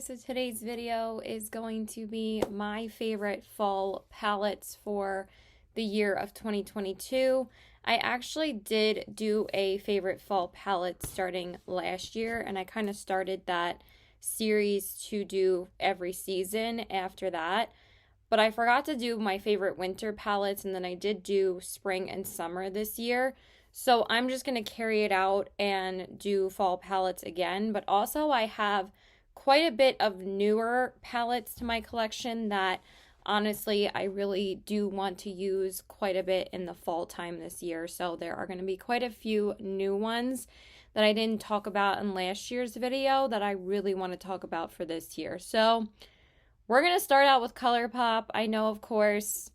guys, so today's video is going to be my favorite fall palettes for the year of 2022. I actually did do a favorite fall palette starting last year, and I kind of started that series to do every season after that. But I forgot to do my favorite winter palettes, and then I did do spring and summer this year. So I'm just going to carry it out and do fall palettes again. But also I have quite a bit of newer palettes to my collection that honestly I really do want to use quite a bit in the fall time this year. So there are going to be quite a few new ones that I didn't talk about in last year's video that I really want to talk about for this year. So we're going to start out with ColourPop. I know, of course,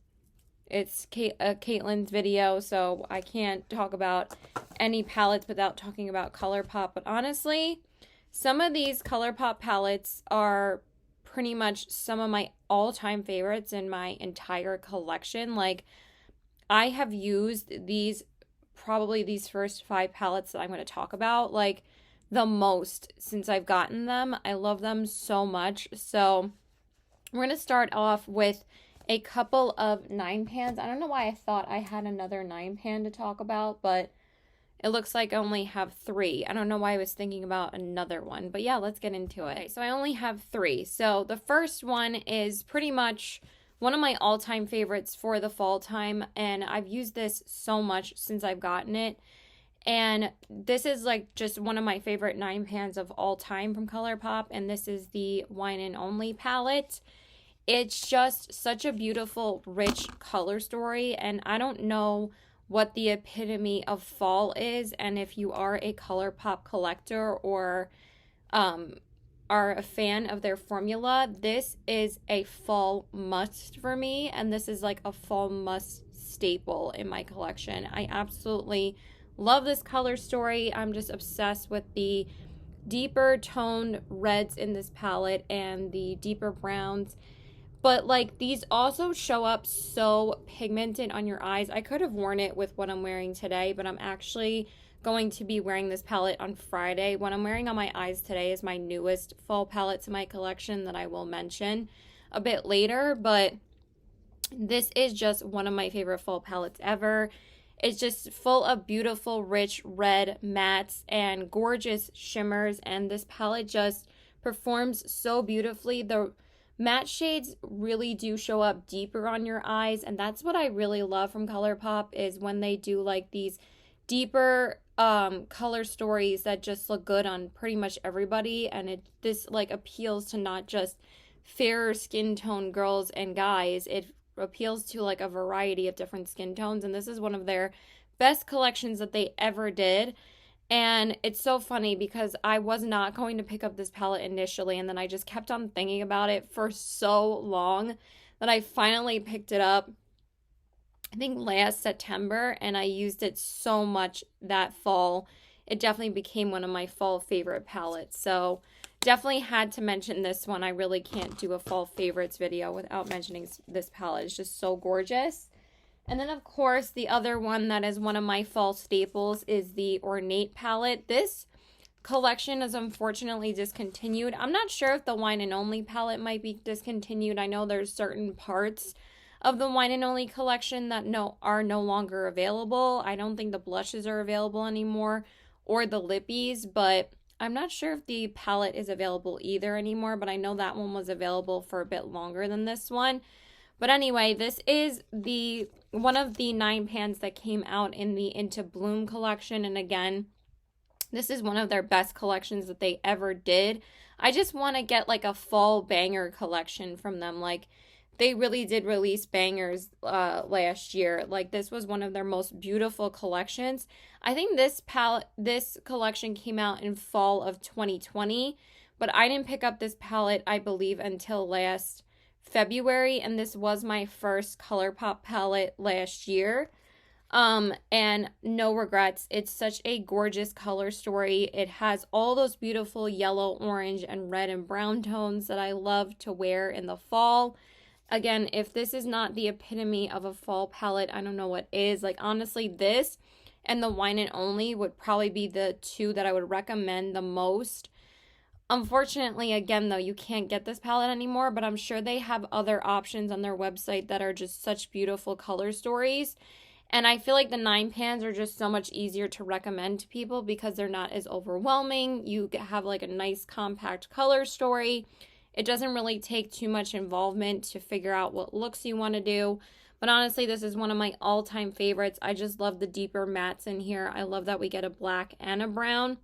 it's Caitlin's video, so I can't talk about any palettes without talking about ColourPop. But honestly, some of these ColourPop palettes are pretty much some of my all-time favorites in my entire collection. Like, I have used probably these first 5 palettes that I'm going to talk about, like, the most since I've gotten them. I love them so much. So we're going to start off with a couple of 9 pans. I don't know why I thought I had another 9 pan to talk about, but it looks like I only have 3. I don't know why I was thinking about another one, but yeah, let's get into it. Okay, so I only have 3. So the first one is pretty much one of my all-time favorites for the fall time, and I've used this so much since I've gotten it. And this is like just one of my favorite 9 pans of all time from ColourPop, and this is the Wine and Only palette. It's just such a beautiful, rich color story, and I don't know what the epitome of fall is, and if you are a ColourPop collector or are a fan of their formula, this is a fall must for me, and this is like a fall must staple in my collection. I absolutely love this color story. I'm just obsessed with the deeper toned reds in this palette and the deeper browns. But like these also show up so pigmented on your eyes. I could have worn it with what I'm wearing today, but I'm actually going to be wearing this palette on Friday. What I'm wearing on my eyes today is my newest fall palette to my collection that I will mention a bit later. But this is just one of my favorite fall palettes ever. It's just full of beautiful, rich red mattes and gorgeous shimmers. And this palette just performs so beautifully. The matte shades really do show up deeper on your eyes, and that's what I really love from ColourPop is when they do like these deeper color stories that just look good on pretty much everybody. And this like appeals to not just fairer skin tone girls and guys. It appeals to like a variety of different skin tones, and this is one of their best collections that they ever did. And it's so funny because I was not going to pick up this palette initially, and then I just kept on thinking about it for so long that I finally picked it up, I think last September, and I used it so much that fall. It definitely became one of my fall favorite palettes. So definitely had to mention this one. I really can't do a fall favorites video without mentioning this palette. It's just so gorgeous. And then, of course, the other one that is one of my fall staples is the Ornate palette. This collection is unfortunately discontinued. I'm not sure if the Wine and Only palette might be discontinued. I know there's certain parts of the Wine and Only collection that are no longer available. I don't think the blushes are available anymore or the lippies, but I'm not sure if the palette is available either anymore, but I know that one was available for a bit longer than this one. But anyway, this is one of the 9 pans that came out in the Into Bloom collection. And again, this is one of their best collections that they ever did. I just want to get like a fall banger collection from them. Like they really did release bangers last year. Like this was one of their most beautiful collections. I think this collection came out in fall of 2020, but I didn't pick up this palette, I believe, until last February, and this was my first ColourPop palette last year. And no regrets. It's such a gorgeous color story. It has all those beautiful yellow, orange, and red and brown tones that I love to wear in the fall. Again, if this is not the epitome of a fall palette, I don't know what is. Like honestly, this and the Wine and Only would probably be the 2 that I would recommend the most Unfortunately, again, though, you can't get this palette anymore, but I'm sure they have other options on their website that are just such beautiful color stories. And I feel like the 9 pans are just so much easier to recommend to people because they're not as overwhelming. You have like a nice compact color story. It doesn't really take too much involvement to figure out what looks you want to do. But honestly, this is one of my all-time favorites. I just love the deeper mattes in here. I love that we get a black and a brown.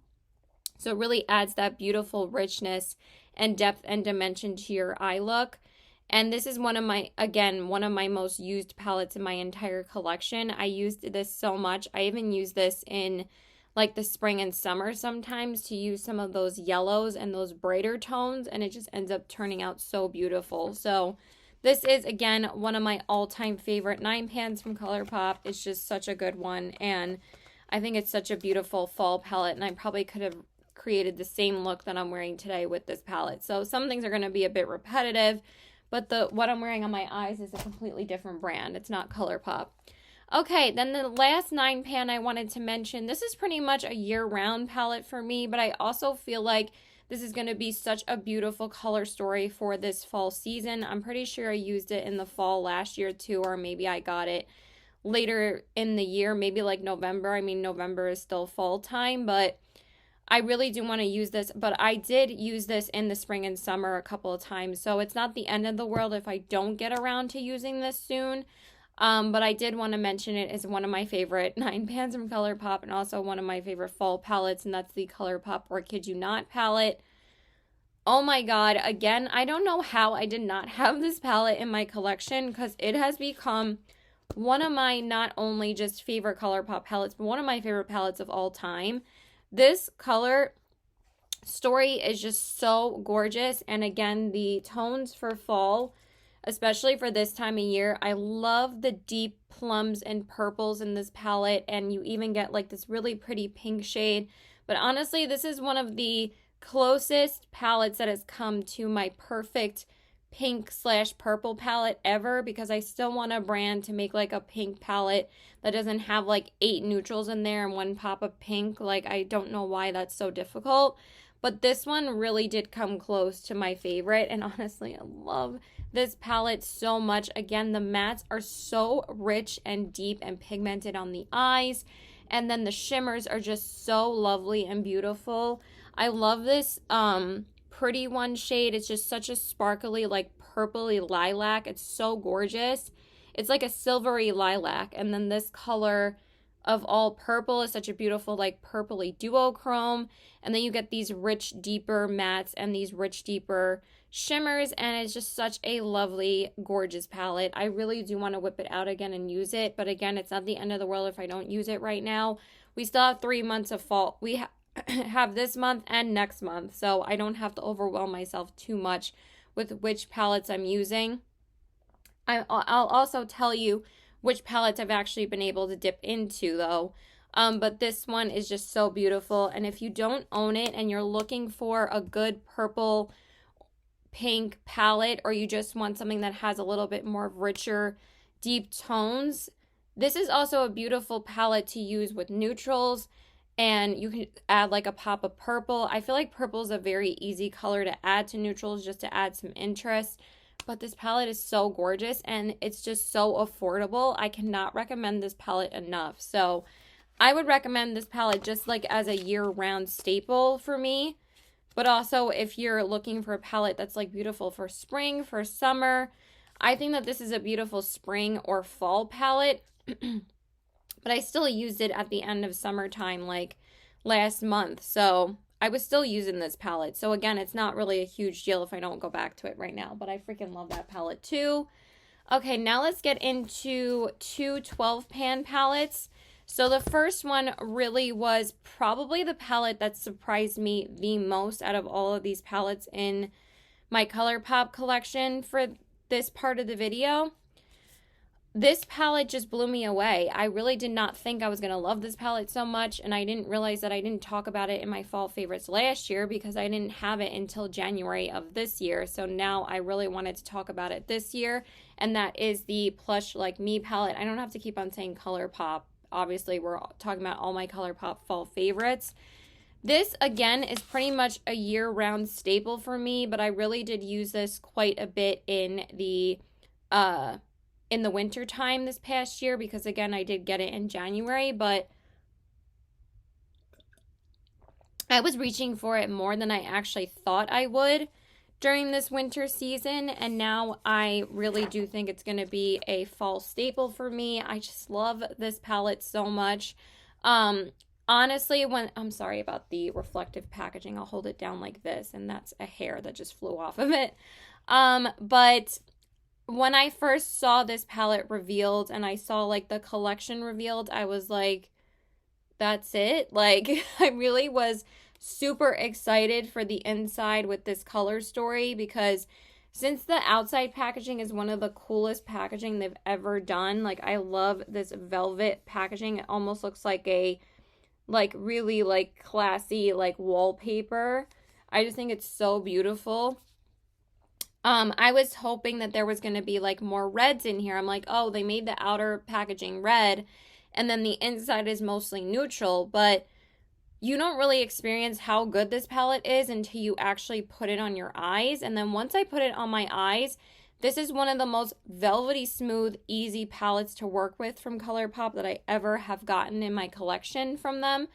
So it really adds that beautiful richness and depth and dimension to your eye look. And this is one of my, again, one of my most used palettes in my entire collection. I used this so much. I even use this in like the spring and summer sometimes to use some of those yellows and those brighter tones, and it just ends up turning out so beautiful. So this is, again, one of my all-time favorite 9 pans from ColourPop. It's just such a good one, and I think it's such a beautiful fall palette, and I probably could have created the same look that I'm wearing today with this palette. So some things are going to be a bit repetitive, but what I'm wearing on my eyes is a completely different brand. It's not ColourPop. Okay, then the last 9 pan I wanted to mention, this is pretty much a year-round palette for me, but I also feel like this is going to be such a beautiful color story for this fall season. I'm pretty sure I used it in the fall last year too, or maybe I got it later in the year, maybe like November. I mean, November is still fall time, but I really do want to use this, but I did use this in the spring and summer a couple of times, so it's not the end of the world if I don't get around to using this soon. But I did want to mention it as one of my favorite 9 pans from ColourPop, and also one of my favorite fall palettes, and that's the ColourPop Or Kid You Not palette. Oh my god, again, I don't know how I did not have this palette in my collection, because it has become one of my not only just favorite ColourPop palettes, but one of my favorite palettes of all time. This color story is just so gorgeous, and again, the tones for fall, especially for this time of year, I love the deep plums and purples in this palette, and you even get like this really pretty pink shade. But honestly, this is one of the closest palettes that has come to my perfect pink/purple palette ever, because I still want a brand to make like a pink palette that doesn't have like 8 neutrals in there and 1 pop of pink. Like, I don't know why that's so difficult, but this one really did come close to my favorite, and honestly, I love this palette so much. Again, the mattes are so rich and deep and pigmented on the eyes, and then the shimmers are just so lovely and beautiful. I love this Pretty One shade. It's just such a sparkly, like purpley lilac. It's so gorgeous. It's like a silvery lilac. And then this color of all purple is such a beautiful, like purpley duochrome. And then you get these rich, deeper mattes and these rich, deeper shimmers. And it's just such a lovely, gorgeous palette. I really do want to whip it out again and use it. But again, it's not the end of the world if I don't use it right now. We still have 3 months of fall. We have this month and next month, so I don't have to overwhelm myself too much with which palettes I'm using. I'll also tell you which palettes I've actually been able to dip into though. But this one is just so beautiful, and if you don't own it and you're looking for a good purple pink palette, or you just want something that has a little bit more richer deep tones, this is also a beautiful palette to use with neutrals. And you can add like a pop of purple. I feel like purple is a very easy color to add to neutrals, just to add some interest. But this palette is so gorgeous, and it's just so affordable. I cannot recommend this palette enough. So I would recommend this palette just like as a year-round staple for me. But also if you're looking for a palette that's like beautiful for spring, for summer, I think that this is a beautiful spring or fall palette. But I still used it at the end of summertime, like last month. So I was still using this palette. So again, it's not really a huge deal if I don't go back to it right now. But I freaking love that palette too. Okay, now let's get into 2 12-pan palettes. So the first one really was probably the palette that surprised me the most out of all of these palettes in my ColourPop collection for this part of the video. This palette just blew me away. I really did not think I was going to love this palette so much, and I didn't realize that I didn't talk about it in my fall favorites last year because I didn't have it until January of this year. So now I really wanted to talk about it this year, and that is the Plush Like Me palette. I don't have to keep on saying ColourPop. Obviously, we're talking about all my ColourPop fall favorites. This, again, is pretty much a year-round staple for me, but I really did use this quite a bit in the winter time this past year because, again, I did get it in January, but I was reaching for it more than I actually thought I would during this winter season, and now I really do think it's going to be a fall staple for me. I just love this palette so much. Honestly, I'm sorry about the reflective packaging. I'll hold it down like this, and that's a hair that just flew off of it. But when I first saw this palette revealed and I saw like the collection revealed, I was like, that's it. Like, I really was super excited for the inside with this color story because since the outside packaging is one of the coolest packaging they've ever done, like I love this velvet packaging. It almost looks like a really like classy like wallpaper. I just think it's so beautiful. I was hoping that there was going to be like more reds in here. I'm like, oh, they made the outer packaging red and then the inside is mostly neutral, but you don't really experience how good this palette is until you actually put it on your eyes. And then once I put it on my eyes, this is one of the most velvety smooth, easy palettes to work with from ColourPop that I ever have gotten in my collection from them.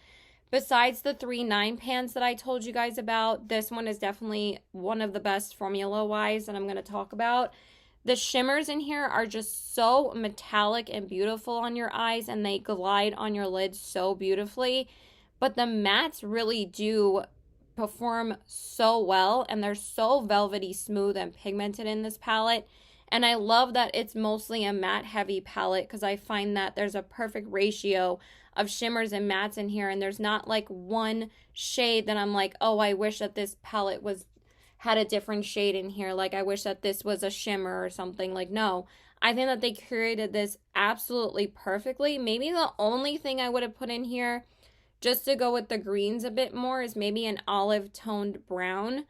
Besides the 3 9 pans that I told you guys about, this one is definitely one of the best formula-wise that I'm going to talk about. The shimmers in here are just so metallic and beautiful on your eyes, and they glide on your lids so beautifully. But the mattes really do perform so well, and they're so velvety smooth and pigmented in this palette. And I love that it's mostly a matte heavy palette because I find that there's a perfect ratio of shimmers and mattes in here, and there's not like one shade that I'm like, oh, I wish that this palette had a different shade in here, like I wish that this was a shimmer or something. Like, no, I think that they curated this absolutely perfectly. Maybe the only thing I would have put in here just to go with the greens a bit more is maybe an olive toned brown.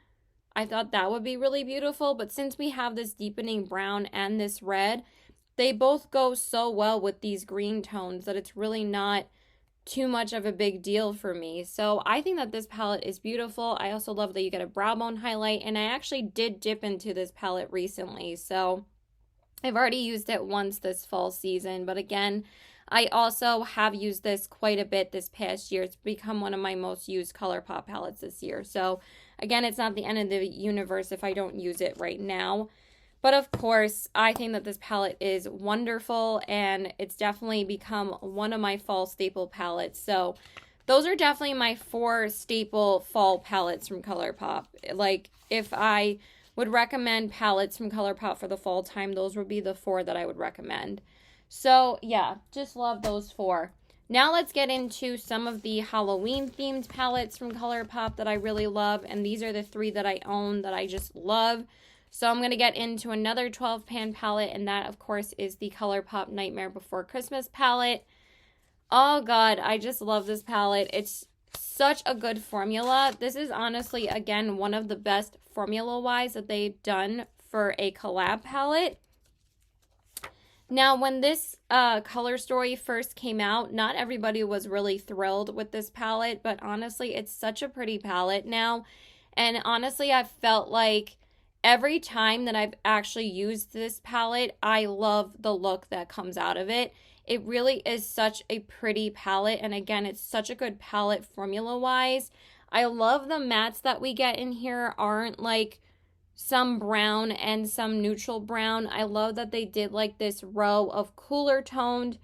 I thought that would be really beautiful, but since we have this deepening brown and this red, they both go so well with these green tones that it's really not too much of a big deal for me. So I think that this palette is beautiful. I also love that you get a brow bone highlight, and I actually did dip into this palette recently. So I've already used it once this fall season, but again, I also have used this quite a bit this past year. It's become one of my most used ColourPop palettes this year. So again, it's not the end of the universe if I don't use it right now. But of course, I think that this palette is wonderful, and it's definitely become one of my fall staple palettes. So those are definitely my 4 staple fall palettes from ColourPop. Like, if I would recommend palettes from ColourPop for the fall time, those would be the 4 that I would recommend. So yeah, just love those 4. Now let's get into some of the Halloween themed palettes from ColourPop that I really love, and these are the 3 that I own that I just love. So I'm going to get into another 12 pan palette, and that of course is the ColourPop Nightmare Before Christmas palette. Oh god, I just love this palette. It's such a good formula. This is honestly, again, one of the best formula-wise that they've done for a collab palette. Now, when this color story first came out, not everybody was really thrilled with this palette, but honestly, it's such a pretty palette now. And honestly, I felt like every time that I've actually used this palette, I love the look that comes out of it. It really is such a pretty palette, and again, it's such a good palette formula-wise. I love the mattes that we get in here aren't like some brown and some neutral brown. I love that they did like this row of cooler toned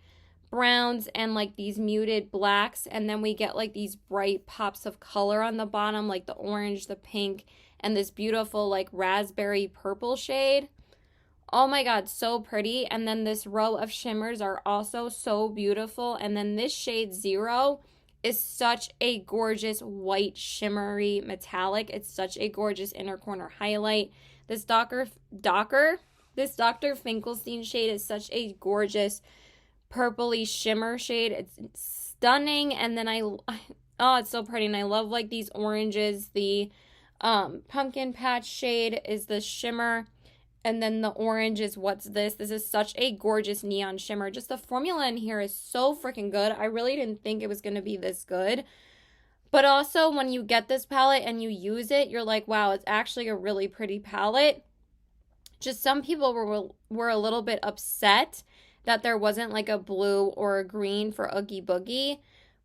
browns and like these muted blacks, and then we get like these bright pops of color on the bottom, like the orange, the pink, and this beautiful like raspberry purple shade. Oh my god, so pretty. And then this row of shimmers are also so beautiful. And then this shade 0 is such a gorgeous white shimmery metallic. It's such a gorgeous inner corner highlight. This Dr. Finkelstein shade is such a gorgeous purpley shimmer shade. It's stunning. And then oh, it's so pretty. And I love like these oranges. The pumpkin patch shade is the shimmer, and then the orange is what's this. This is such a gorgeous neon shimmer. Just the formula in here is so freaking good. I really didn't think it was going to be this good, But also when you get this palette and you use it, you're like, wow, it's actually a really pretty palette. Just some people were a little bit upset that there wasn't like a blue or a green for Oogie Boogie.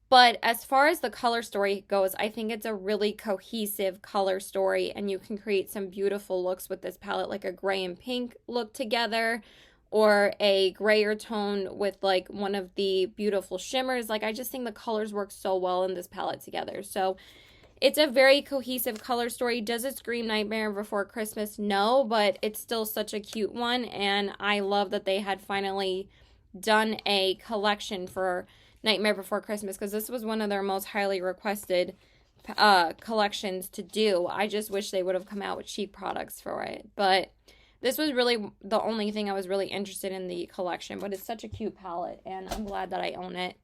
But as far as the color story goes, I think it's a really cohesive color story, and you can create some beautiful looks with this palette, like a gray and pink look together, or a grayer tone with like one of the beautiful shimmers. Like, I just think the colors work so well in this palette together. So it's a very cohesive color story. Does it scream Nightmare Before Christmas? No, but it's still such a cute one, and I love that they had finally done a collection for Nightmare Before Christmas, because this was one of their most highly requested collections to do. I just wish they would have come out with cheap products for it. But this was really the only thing I was really interested in the collection. But it's such a cute palette, and I'm glad that I own it.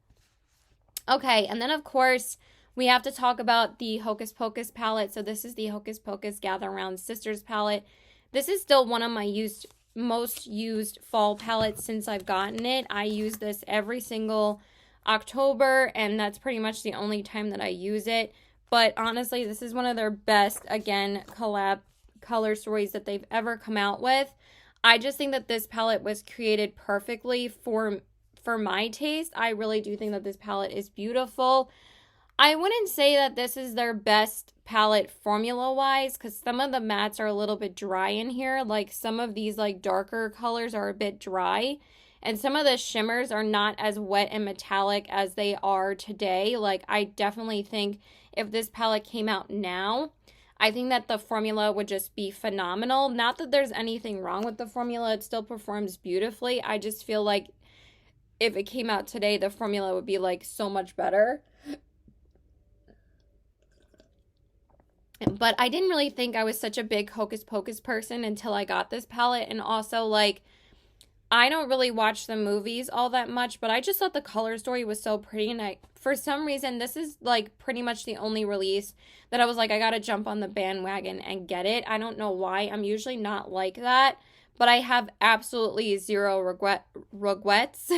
Okay, and then of course, we have to talk about the Hocus Pocus palette. So this is the Hocus Pocus Gather Around Sisters palette. This is still one of my most used fall palettes since I've gotten it. I use this every single October, and that's pretty much the only time that I use it. But honestly, this is one of their best, again, collab color stories that they've ever come out with. I just think that this palette was created perfectly for my taste. I really do think that this palette is beautiful. I wouldn't say that this is their best palette formula-wise, because some of the mattes are a little bit dry in here. Like, some of these like darker colors are a bit dry. And some of the shimmers are not as wet and metallic as they are today. Like, I definitely think if this palette came out now, I think that the formula would just be phenomenal. Not that there's anything wrong with the formula. It still performs beautifully. I just feel like if it came out today, the formula would be like so much better. But I didn't really think I was such a big Hocus Pocus person until I got this palette. And also, like, I don't really watch the movies all that much, but I just thought the color story was so pretty, and for some reason, this is like pretty much the only release that I was like, I gotta jump on the bandwagon and get it. I don't know why. I'm usually not like that, but I have absolutely zero regrets.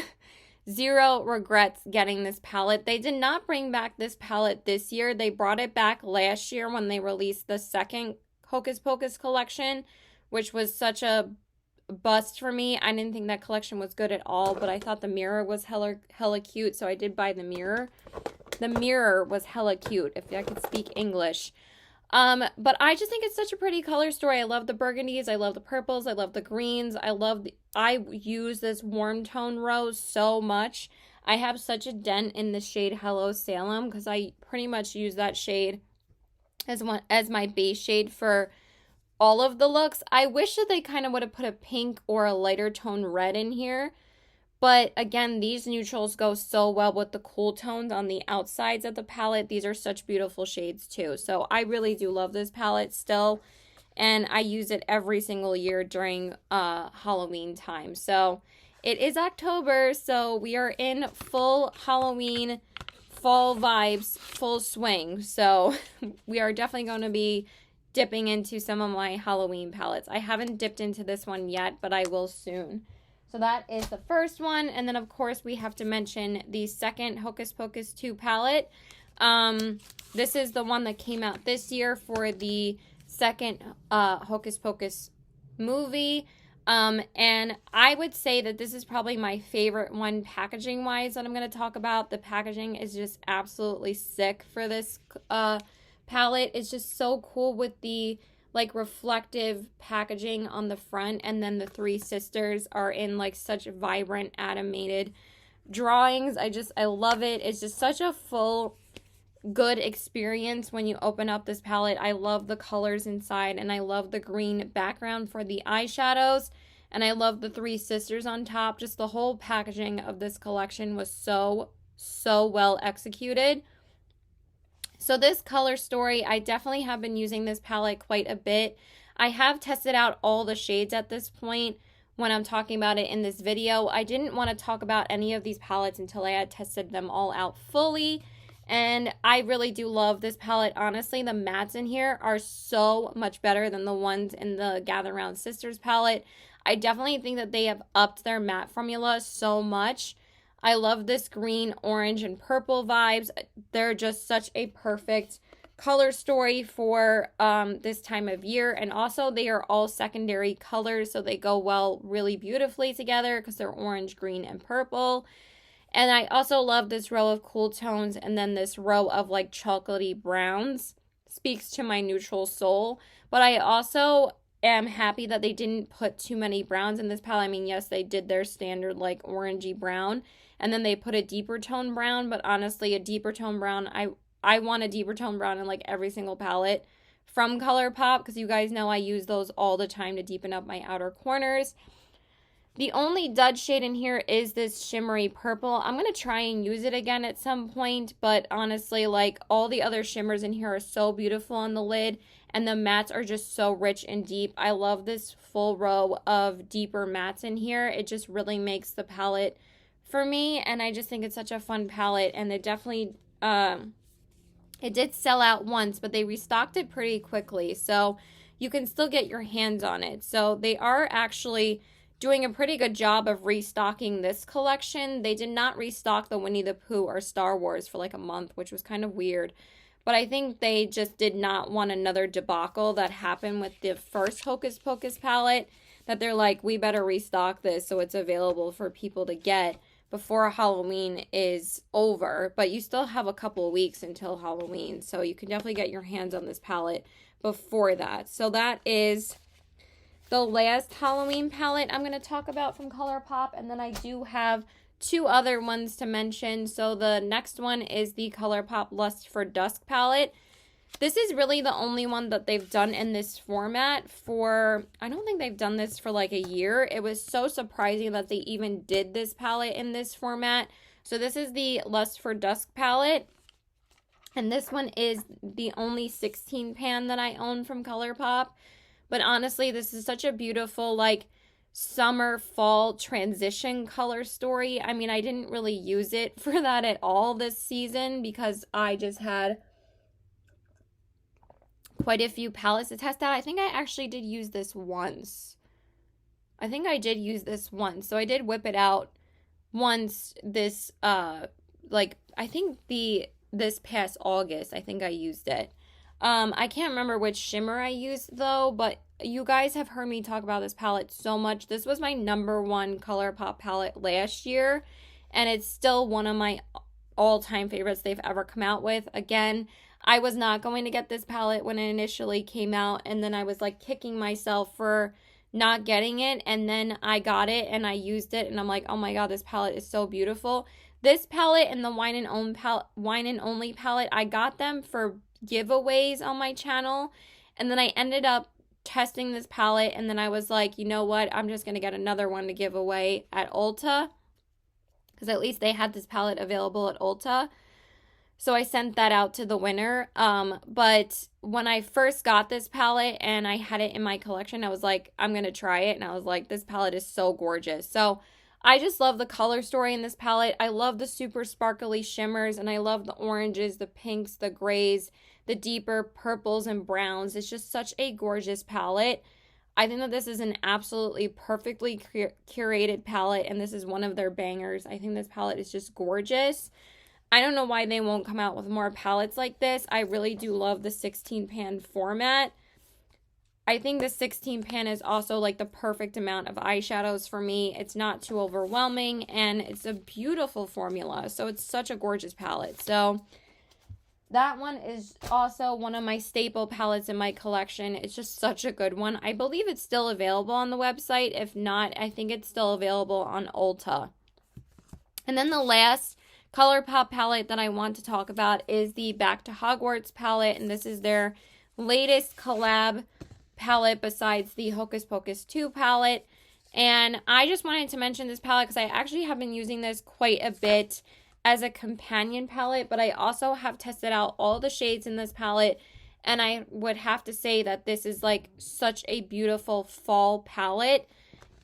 Zero regrets getting this palette. They did not bring back this palette this year. They brought it back last year when they released the second Hocus Pocus collection, which was such a bust for me. I didn't think that collection was good at all, but I thought the mirror was hella cute, so I did buy the mirror. The mirror was hella cute, if I could speak English. But I just think it's such a pretty color story. I love the burgundies, I love the purples, I love the greens, I use this warm tone rose so much. I have such a dent in the shade Hello Salem, because I pretty much use that shade as my base shade for all of the looks. I wish that they kind of would have put a pink or a lighter tone red in here. But again, these neutrals go so well with the cool tones on the outsides of the palette. These are such beautiful shades too. So I really do love this palette still. And I use it every single year during Halloween time. So it is October, so we are in full Halloween fall vibes, full swing. So we are definitely going to be dipping into some of my Halloween palettes. I haven't dipped into this one yet, but I will soon. So that is the first one. And then, of course, we have to mention the second Hocus Pocus 2 palette. This is the one that came out this year for the second Hocus Pocus movie. And I would say that this is probably my favorite one packaging-wise that I'm going to talk about. The packaging is just absolutely sick for this palette. Is just so cool with the like reflective packaging on the front, and then the three sisters are in like such vibrant animated drawings. I love it. It's just such a full good experience when you open up this palette. I love the colors inside, and I love the green background for the eyeshadows, and I love the three sisters on top. Just the whole packaging of this collection was so well executed. So this color story, I definitely have been using this palette quite a bit. I have tested out all the shades at this point when I'm talking about it in this video. I didn't want to talk about any of these palettes until I had tested them all out fully. And I really do love this palette. Honestly, the mattes in here are so much better than the ones in the Gather Around Sisters palette. I definitely think that they have upped their matte formula so much. I love this green, orange, and purple vibes. They're just such a perfect color story for this time of year. And also they are all secondary colors, so they go well really beautifully together because they're orange, green, and purple. And I also love this row of cool tones, and then this row of like chocolatey browns speaks to my neutral soul. But I also am happy that they didn't put too many browns in this palette. I mean, yes, they did their standard like orangey brown, and then they put a deeper tone brown, but honestly, a deeper tone brown, I want a deeper tone brown in like every single palette from ColourPop, because you guys know I use those all the time to deepen up my outer corners. The only dud shade in here is this shimmery purple. I'm going to try and use it again at some point, but honestly, like, all the other shimmers in here are so beautiful on the lid, and the mattes are just so rich and deep. I love this full row of deeper mattes in here. It just really makes the palette for me, and I just think it's such a fun palette, and it definitely, it did sell out once, but they restocked it pretty quickly, so you can still get your hands on it. So they are actually doing a pretty good job of restocking this collection. They did not restock the Winnie the Pooh or Star Wars for like a month, which was kind of weird. But I think they just did not want another debacle that happened with the first Hocus Pocus palette, that they're like, we better restock this so it's available for people to get before Halloween is over. But you still have a couple of weeks until Halloween, so you can definitely get your hands on this palette before that. So that is the last Halloween palette I'm going to talk about from ColourPop, and then I do have two other ones to mention. So the next one is the ColourPop Lust for Dusk palette. This is really the only one that they've done in this format for, I don't think they've done this for like a year. It was so surprising that they even did this palette in this format. So this is the Lust for Dusk palette, and this one is the only 16 pan that I own from ColourPop. But honestly, this is such a beautiful, like, summer, fall transition color story. I mean, I didn't really use it for that at all this season because I just had quite a few palettes to test out. I think I actually did use this once. So I did whip it out once this, like, I think this past August, I think I used it. I can't remember which shimmer I used though, but you guys have heard me talk about this palette so much. This was my #1 ColourPop palette last year, and it's still one of my all-time favorites they've ever come out with. Again, I was not going to get this palette when it initially came out, and then I was like kicking myself for not getting it, and then I got it and I used it, and I'm like, oh my god, this palette is so beautiful. This palette and the Wine and Only palette, I got them for giveaways on my channel, and then I ended up testing this palette, and then I was like, you know what, I'm just gonna get another one to give away at Ulta, because at least they had this palette available at Ulta, so I sent that out to the winner. But when I first got this palette and I had it in my collection, I was like, I'm gonna try it, and I was like, this palette is so gorgeous. So I just love the color story in this palette. I love the super sparkly shimmers, and I love the oranges, the pinks, the grays, the deeper purples and browns. It's just such a gorgeous palette. I think that this is an absolutely perfectly curated palette, and this is one of their bangers. I think this palette is just gorgeous. I don't know why they won't come out with more palettes like this. I really do love the 16 pan format. I think the 16 pan is also like the perfect amount of eyeshadows for me. It's not too overwhelming, and it's a beautiful formula. So it's such a gorgeous palette. So that one is also one of my staple palettes in my collection. It's just such a good one. I believe it's still available on the website. If not, I think it's still available on Ulta. And then the last ColourPop palette that I want to talk about is the Back to Hogwarts palette, and this is their latest collab palette besides the Hocus Pocus 2 palette. And I just wanted to mention this palette because I actually have been using this quite a bit as a companion palette, but I also have tested out all the shades in this palette, and I would have to say that this is like such a beautiful fall palette.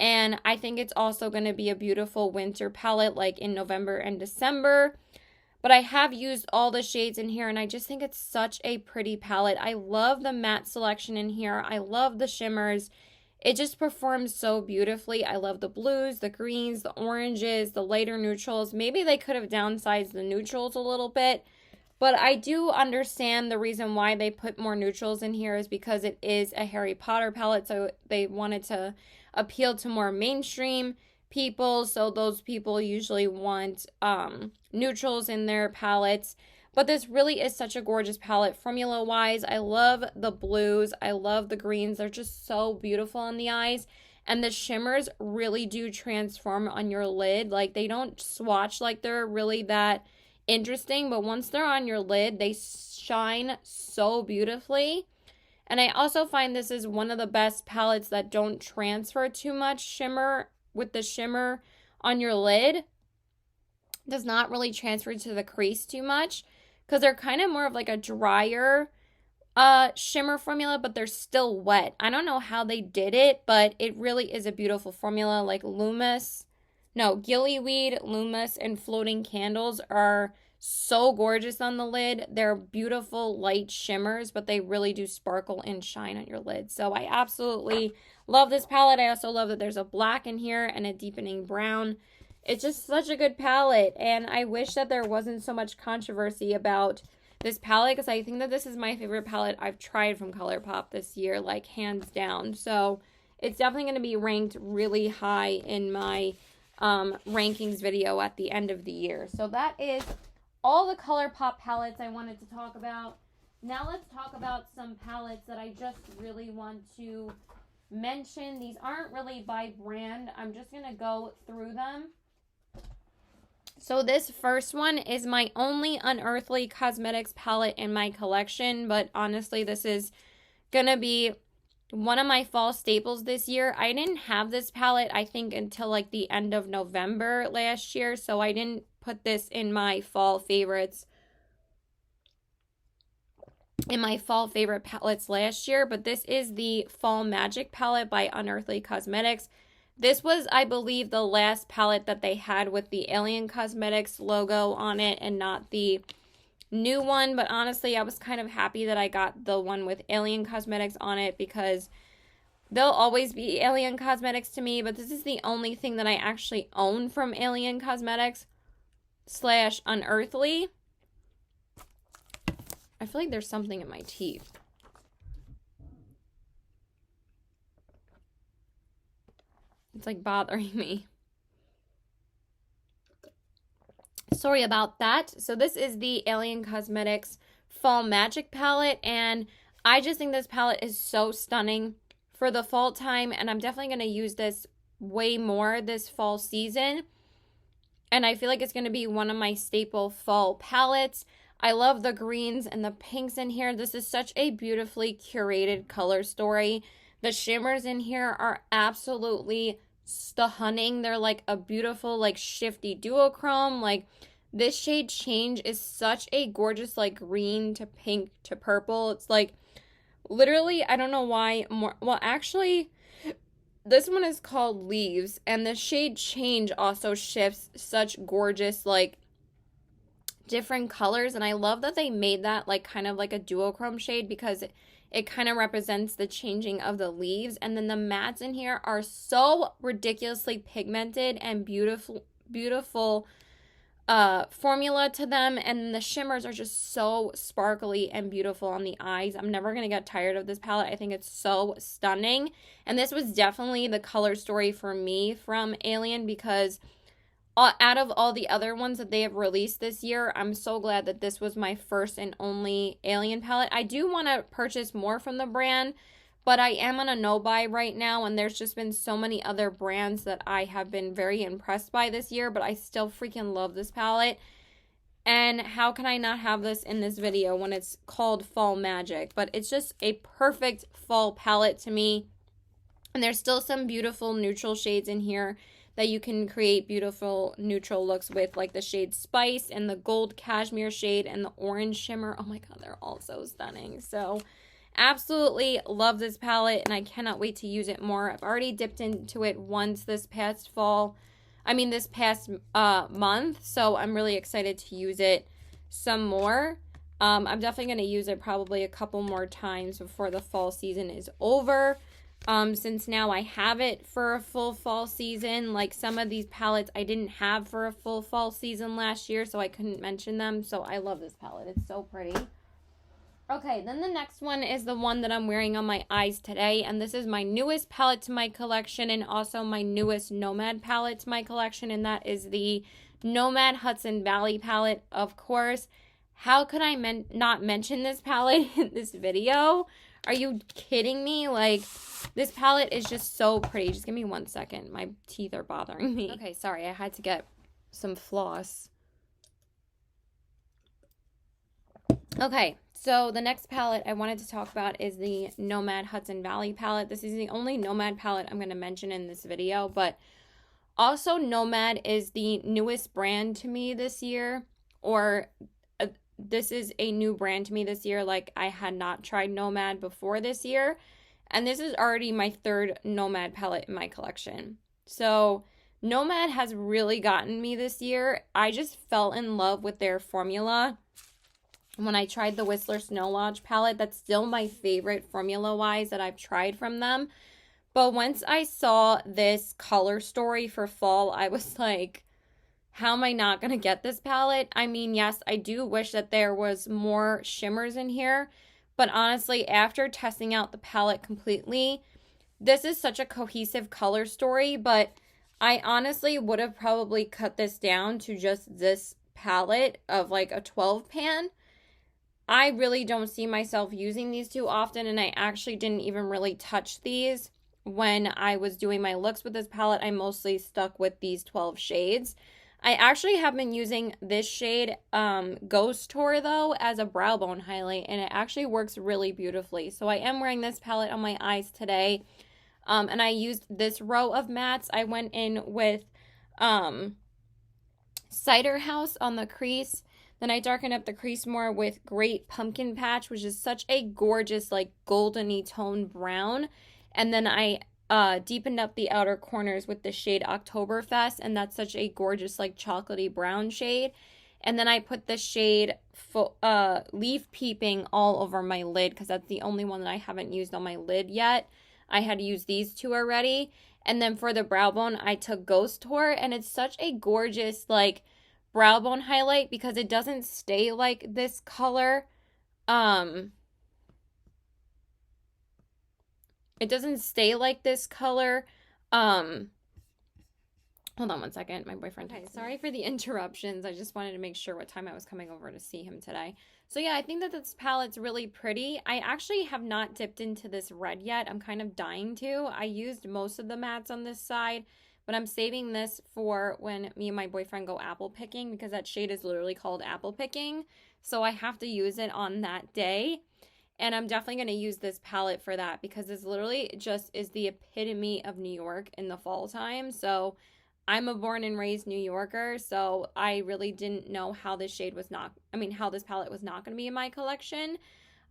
And I think it's also going to be a beautiful winter palette like in November and December. But I have used all the shades in here, and I just think it's such a pretty palette. I love the matte selection in here. I love the shimmers. It just performs so beautifully. I love the blues, the greens, the oranges, the lighter neutrals. Maybe they could have downsized the neutrals a little bit, but I do understand the reason why they put more neutrals in here is because it is a Harry Potter palette, so they wanted to appeal to more mainstream people, so those people usually want neutrals in their palettes. But this really is such a gorgeous palette formula-wise. I love the blues. I love the greens. They're just so beautiful on the eyes. And the shimmers really do transform on your lid. Like, they don't swatch like they're really that interesting, but once they're on your lid, they shine so beautifully. And I also find this is one of the best palettes that don't transfer too much shimmer with the shimmer on your lid. Does not really transfer to the crease too much because they're kind of more of like a drier shimmer formula, but they're still wet. I don't know how they did it, but it really is a beautiful formula. Like Gillyweed, Loomis, and Floating Candles are so gorgeous on the lid. They're beautiful light shimmers, but they really do sparkle and shine on your lid. So I absolutely love this palette. I also love that there's a black in here and a deepening brown. It's just such a good palette, and I wish that there wasn't so much controversy about this palette because I think that this is my favorite palette I've tried from ColourPop this year, like hands down. So it's definitely going to be ranked really high in my rankings video at the end of the year. So that is all the ColourPop palettes I wanted to talk about. Now let's talk about some palettes that I just really want to mention. These aren't really by brand. I'm just going to go through them. So this first one is my only Unearthly Cosmetics palette in my collection, but honestly, this is going to be one of my fall staples this year. I didn't have this palette, I think, until like the end of November last year, so I didn't put this in my fall favorites, palettes last year, but this is the Fall Magic palette by Unearthly Cosmetics. This was, I believe, the last palette that they had with the Alien Cosmetics logo on it and not the new one. But honestly, I was kind of happy that I got the one with Alien Cosmetics on it because they'll always be Alien Cosmetics to me. But this is the only thing that I actually own from Alien Cosmetics / Unearthly. I feel like there's something in my teeth. It's like bothering me. Sorry about that. So this is the Alien Cosmetics Fall Magic palette, and I just think this palette is so stunning for the fall time, and I'm definitely going to use this way more this fall season. And I feel like it's going to be one of my staple fall palettes. I love the greens and the pinks in here. This is such a beautifully curated color story. The shimmers in here are absolutely stunning. They're like a beautiful, like, shifty duochrome. Like, this shade change is such a gorgeous, like, green to pink to purple. It's like, literally, I don't know why more. Well, actually, this one is called Leaves, and the shade change also shifts such gorgeous, like, different colors. And I love that they made that, like, kind of like a duochrome shade because it kind of represents the changing of the leaves. And then the mattes in here are so ridiculously pigmented and beautiful formula to them. And the shimmers are just so sparkly and beautiful on the eyes. I'm never going to get tired of this palette. I think it's so stunning. And this was definitely the color story for me from Alien because out of all the other ones that they have released this year, I'm so glad that this was my first and only Alien palette. I do want to purchase more from the brand, but I am on a no-buy right now, and there's just been so many other brands that I have been very impressed by this year, but I still freaking love this palette. And how can I not have this in this video when it's called Fall Magic? But it's just a perfect fall palette to me. And there's still some beautiful neutral shades in here that you can create beautiful neutral looks with, like the shade Spice and the gold cashmere shade and the orange shimmer. Oh my god, they're all so stunning. So absolutely love this palette, and I cannot wait to use it more. I've already dipped into it once this past month, so I'm really excited to use it some more. I'm definitely going to use it probably a couple more times before the fall season is over. since now I have it for a full fall season. Like some of these palettes I didn't have for a full fall season last year, so I couldn't mention them. So I love this palette. It's so pretty. Okay, then the next one is the one that I'm wearing on my eyes today, and this is my newest palette to my collection and also my newest Nomad palette to my collection, and that is the Nomad Hudson Valley palette, of course. How could I not mention this palette in this video? Are you kidding me? Like, this palette is just so pretty. Just give me 1 second. My teeth are bothering me. Okay, sorry. I had to get some floss. Okay, so the next palette I wanted to talk about is the Nomad Hudson Valley palette. This is the only Nomad palette I'm going to mention in this video, but also Nomad is the newest brand to me this year, or this is a new brand to me this year. Like, I had not tried Nomad before this year, and this is already my third Nomad palette in my collection. So Nomad has really gotten me this year. I just fell in love with their formula. When I tried the Whistler Snow Lodge palette, that's still my favorite formula-wise that I've tried from them. But once I saw this color story for fall, I was like, how am I not going to get this palette? I mean, yes, I do wish that there was more shimmers in here. But honestly, after testing out the palette completely, this is such a cohesive color story. But I honestly would have probably cut this down to just this palette of like a 12 pan. I really don't see myself using these too often, and I actually didn't even really touch these when I was doing my looks with this palette. I mostly stuck with these 12 shades. I actually have been using this shade, Ghost Tour, though, as a brow bone highlight, and it actually works really beautifully. So I am wearing this palette on my eyes today, and I used this row of mattes. I went in with Cider House on the crease. Then I darkened up the crease more with Great Pumpkin Patch, which is such a gorgeous, like, goldeny tone brown. And then I deepened up the outer corners with the shade Oktoberfest, and that's such a gorgeous, like, chocolatey brown shade. And then I put the shade Leaf Peeping all over my lid, because that's the only one that I haven't used on my lid yet. I had used these two already. And then for the brow bone, I took Ghost Tour, and it's such a gorgeous, like, brow bone highlight because it doesn't stay like this color. It doesn't stay like this color. Hold on 1 second. My boyfriend. Okay, sorry for the interruptions. I just wanted to make sure what time I was coming over to see him today. So yeah, I think that this palette's really pretty. I actually have not dipped into this red yet. I'm kind of dying to. I used most of the mattes on this side, but I'm saving this for when me and my boyfriend go apple picking, because that shade is literally called apple picking. So I have to use it on that day. And I'm definitely going to use this palette for that, because this literally just is the epitome of New York in the fall time. So I'm a born and raised New Yorker, so I really didn't know how this shade was not, how this palette was not going to be in my collection.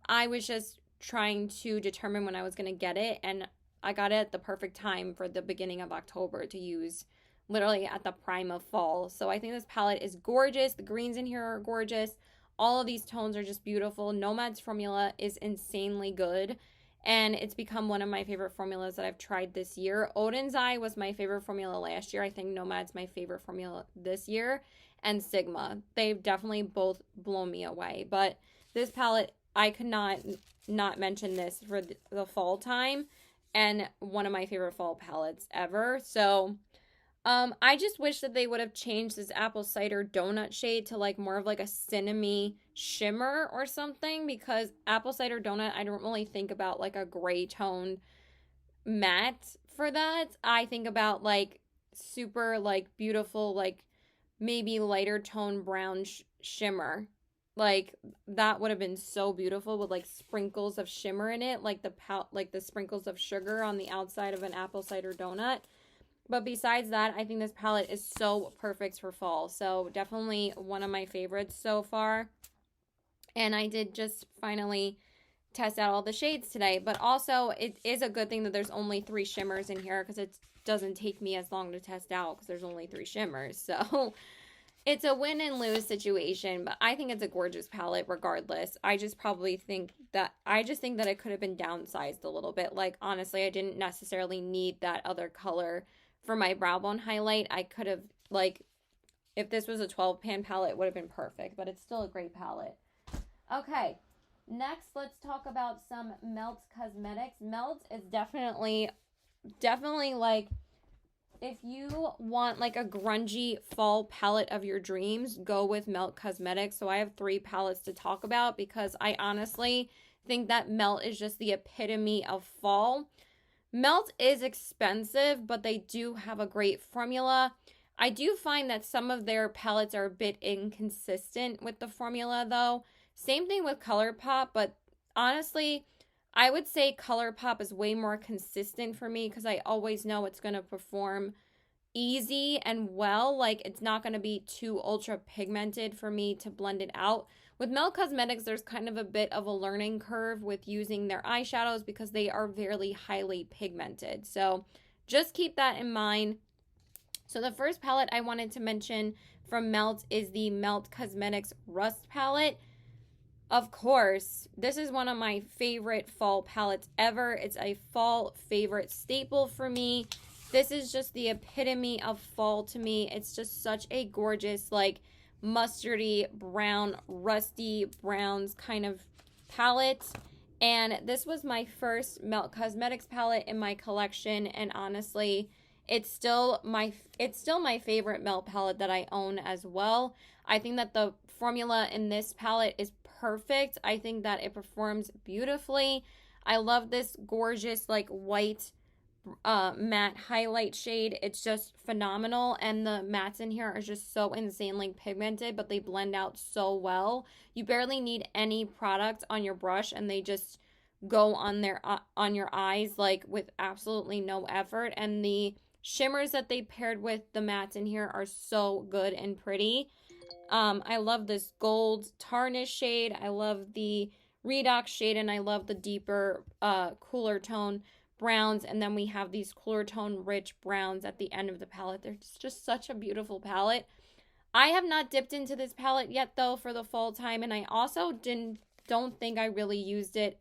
I was just trying to determine when I was going to get it, and I got it at the perfect time for the beginning of October to use, literally at the prime of fall. So I think this palette is gorgeous. The greens in here are gorgeous. All of these tones are just beautiful. Nomad's formula is insanely good, and it's become one of my favorite formulas that I've tried this year. Odin's Eye was my favorite formula last year. I think Nomad's my favorite formula this year, and Sigma. They've definitely both blown me away. But this palette, I could not mention this for the fall time, and one of my favorite fall palettes ever. So I just wish that they would have changed this apple cider donut shade to like more of like a cinnamony shimmer or something, because apple cider donut, I don't really think about like a gray toned matte for that. I think about like super like beautiful, like maybe lighter tone brown shimmer. Like that would have been so beautiful with like sprinkles of shimmer in it, like the sprinkles of sugar on the outside of an apple cider donut. But besides that, I think this palette is so perfect for fall. So definitely one of my favorites so far. And I did just finally test out all the shades today. But also, it is a good thing that there's only 3 shimmers in here, because it doesn't take me as long to test out because there's only 3 shimmers. So It's a win and lose situation, but I think it's a gorgeous palette regardless. I just think that it could have been downsized a little bit. Like honestly, I didn't necessarily need that other color for my brow bone highlight. I could have like if this was a 12 pan palette, it would have been perfect, but it's still a great palette. Okay. Next, let's talk about some Melt Cosmetics. Melt is definitely like if you want like a grungy fall palette of your dreams, go with Melt Cosmetics. So I have 3 palettes to talk about because I honestly think that Melt is just the epitome of fall. Melt is expensive, but they do have a great formula. I do find that some of their palettes are a bit inconsistent with the formula though. Same thing with ColourPop, but honestly, I would say ColourPop is way more consistent for me because I always know it's going to perform easy and well. Like it's not going to be too ultra pigmented for me to blend it out. With Melt Cosmetics, there's kind of a bit of a learning curve with using their eyeshadows because they are very highly pigmented. So just keep that in mind. So the first palette I wanted to mention from Melt is the Melt Cosmetics Rust palette. Of course, this is one of my favorite fall palettes ever. It's a fall favorite staple for me. This is just the epitome of fall to me. It's just such a gorgeous, like, mustardy brown, rusty browns kind of palette. And this was my first Melt Cosmetics palette in my collection. And honestly, it's still my favorite Melt palette that I own as well. I think that the formula in this palette is perfect. I think that it performs beautifully. I love this gorgeous like white matte highlight shade. It's just phenomenal, and the mattes in here are just so insanely pigmented, but they blend out so well. You barely need any product on your brush and they just go on your eyes like with absolutely no effort. And the shimmers that they paired with the mattes in here are so good and pretty. I love this gold tarnish shade. I love the redox shade, and I love the deeper, cooler tone browns. And then we have these cooler tone rich browns at the end of the palette. They're just such a beautiful palette. I have not dipped into this palette yet though for the fall time, and I also don't think I really used it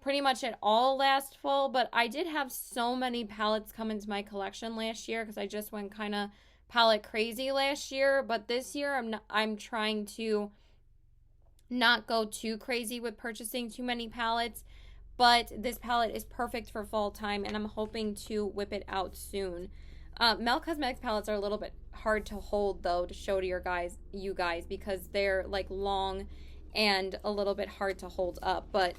pretty much at all last fall, but I did have so many palettes come into my collection last year because I just went kind of palette crazy last year. But this year I'm trying to not go too crazy with purchasing too many palettes, but this palette is perfect for fall time and I'm hoping to whip it out soon. Melt Cosmetics palettes are a little bit hard to hold though to show to you guys because they're like long and a little bit hard to hold up, but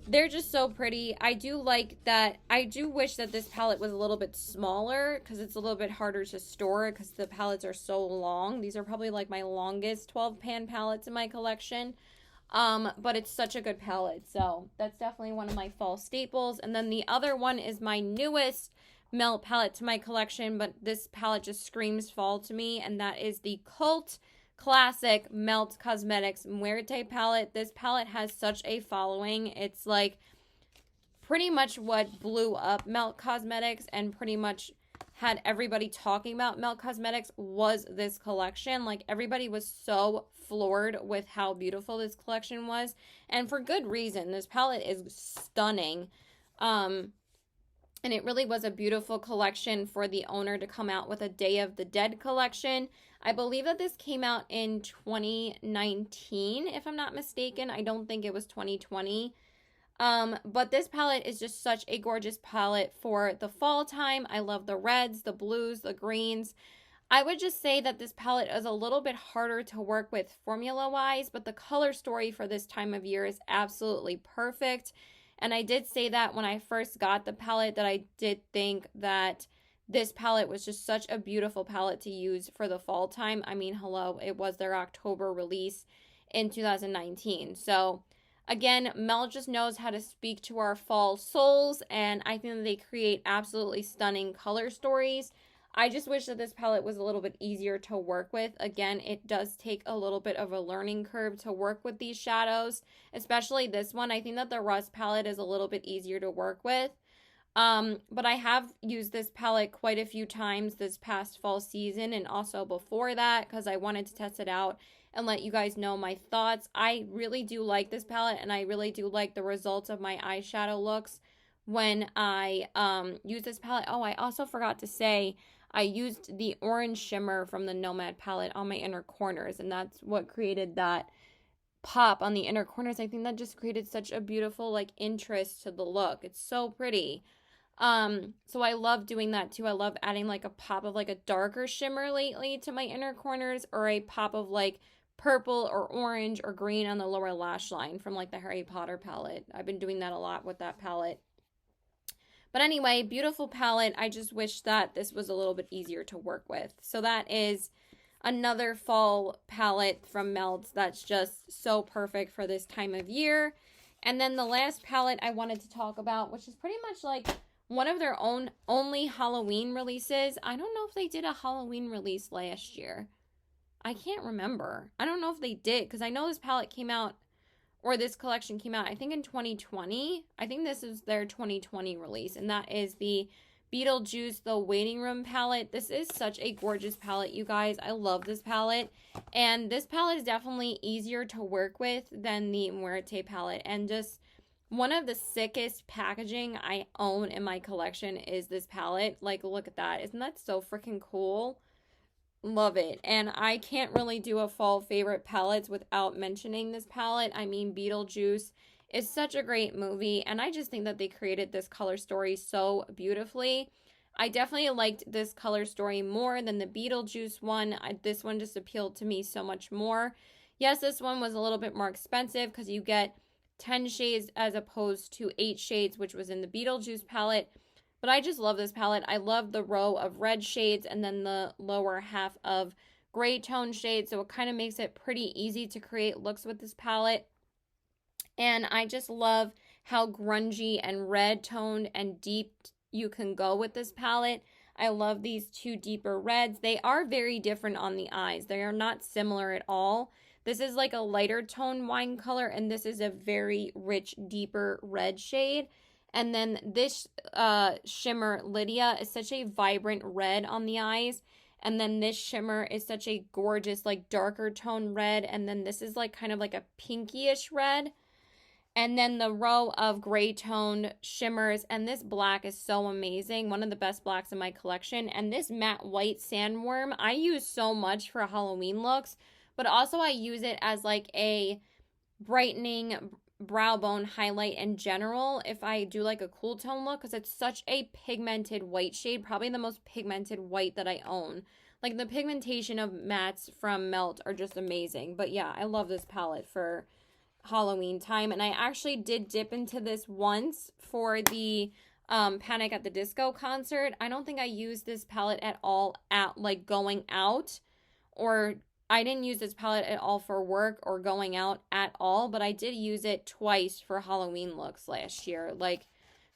they're just so pretty. I do like that. I do wish that this palette was a little bit smaller because it's a little bit harder to store because the palettes are so long. These are probably like my longest 12 pan palettes in my collection. But it's such a good palette. So that's definitely one of my fall staples. And then the other one is my newest Melt palette to my collection, but this palette just screams fall to me, and that is the Cult Classic Melt Cosmetics Muerte palette. This palette has such a following. It's like pretty much what blew up Melt Cosmetics and pretty much had everybody talking about Melt Cosmetics was this collection. Like everybody was so floored with how beautiful this collection was, and for good reason. This palette is stunning. And it really was a beautiful collection for the owner to come out with a Day of the Dead collection. I believe that this came out in 2019, if I'm not mistaken. I don't think it was 2020. But this palette is just such a gorgeous palette for the fall time. I love the reds, the blues, the greens. I would just say that this palette is a little bit harder to work with formula-wise, but the color story for this time of year is absolutely perfect. And I did say that when I first got the palette that I did think that this palette was just such a beautiful palette to use for the fall time. I mean, hello, it was their October release in 2019. So again, Mel just knows how to speak to our fall souls, and I think that they create absolutely stunning color stories. I just wish that this palette was a little bit easier to work with. Again, it does take a little bit of a learning curve to work with these shadows, especially this one. I think that the Rust palette is a little bit easier to work with. But I have used this palette quite a few times this past fall season and also before that because I wanted to test it out and let you guys know my thoughts. I really do like this palette and I really do like the results of my eyeshadow looks when I use this palette. Oh, I also forgot to say I used the orange shimmer from the Nomad palette on my inner corners, and that's what created that pop on the inner corners. I think that just created such a beautiful like interest to the look. It's so pretty. So I love doing that too. I love adding like a pop of like a darker shimmer lately to my inner corners, or a pop of like purple or orange or green on the lower lash line from like the Harry Potter palette. I've been doing that a lot with that palette. But anyway, beautiful palette. I just wish that this was a little bit easier to work with. So that is another fall palette from Melt that's just so perfect for this time of year. And then the last palette I wanted to talk about, which is pretty much like one of their own only Halloween releases. I don't know if they did a Halloween release last year. I can't remember. I don't know if they did because I know this palette came out, or this collection came out, I think in 2020. I think this is their 2020 release, and that is the Beetlejuice The Waiting Room palette. This is such a gorgeous palette, you guys. I love this palette, and this palette is definitely easier to work with than the Muerte palette, and just one of the sickest packaging I own in my collection is this palette. Like, look at that. Isn't that so freaking cool? Love it. And I can't really do a fall favorite palettes without mentioning this palette. I mean, Beetlejuice is such a great movie, and I just think that they created this color story so beautifully. I definitely liked this color story more than the Beetlejuice one. This one just appealed to me so much more. Yes, this one was a little bit more expensive because you get 10 shades as opposed to 8 shades, which was in the Beetlejuice palette. But I just love this palette. I love the row of red shades and then the lower half of gray tone shades. So it kind of makes it pretty easy to create looks with this palette. And I just love how grungy and red toned and deep you can go with this palette. I love these two deeper reds. They are very different on the eyes. They are not similar at all. This is like a lighter tone wine color, and this is a very rich, deeper red shade. And then this shimmer, Lydia, is such a vibrant red on the eyes. And then this shimmer is such a gorgeous, like, darker tone red. And then this is like kind of like a pinkish red. And then the row of gray toned shimmers. And this black is so amazing. One of the best blacks in my collection. And this matte white sandworm, I use so much for Halloween looks. But also I use it as like a brightening brow bone highlight in general if I do like a cool tone look, because it's such a pigmented white shade, probably the most pigmented white that I own. Like, the pigmentation of mattes from Melt are just amazing. But yeah, I love this palette for Halloween time, and I actually did dip into this once for the Panic at the Disco concert. I don't think I used this palette at all at like going out, or I didn't use this palette at all for work or going out at all, but I did use it twice for Halloween looks last year, like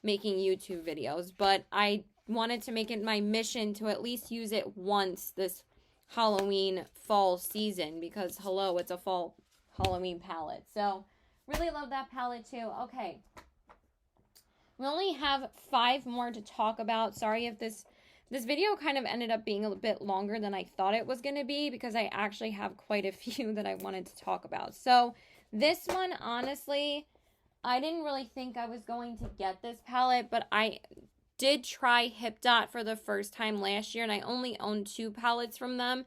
making YouTube videos. But I wanted to make it my mission to at least use it once this Halloween fall season, because hello, it's a fall Halloween palette. So really love that palette too. Okay, we only have 5 more to talk about. Sorry if this video kind of ended up being a bit longer than I thought it was going to be, because I actually have quite a few that I wanted to talk about. So this one, honestly, I didn't really think I was going to get this palette, but I did try Hip Dot for the first time last year, and I only own 2 palettes from them.